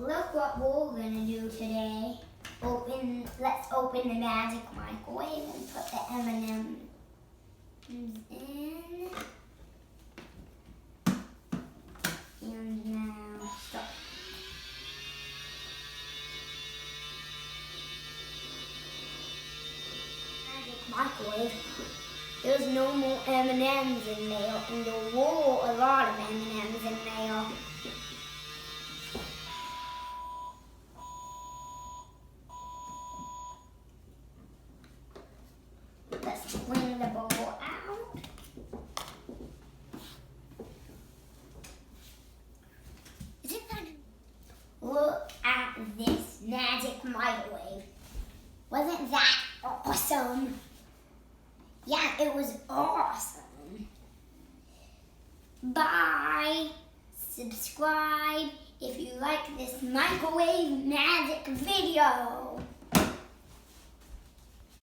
Look what we're gonna do today. Let's open the magic microwave and put the M&Ms in. And now stop. Magic microwave. There's no more M&Ms in there, and there were a lot of M&Ms in there. Let's bring the bowl out. Isn't that? Look at this magic microwave. Wasn't that awesome? Yeah, it was awesome. Bye. Subscribe if you like this microwave magic video.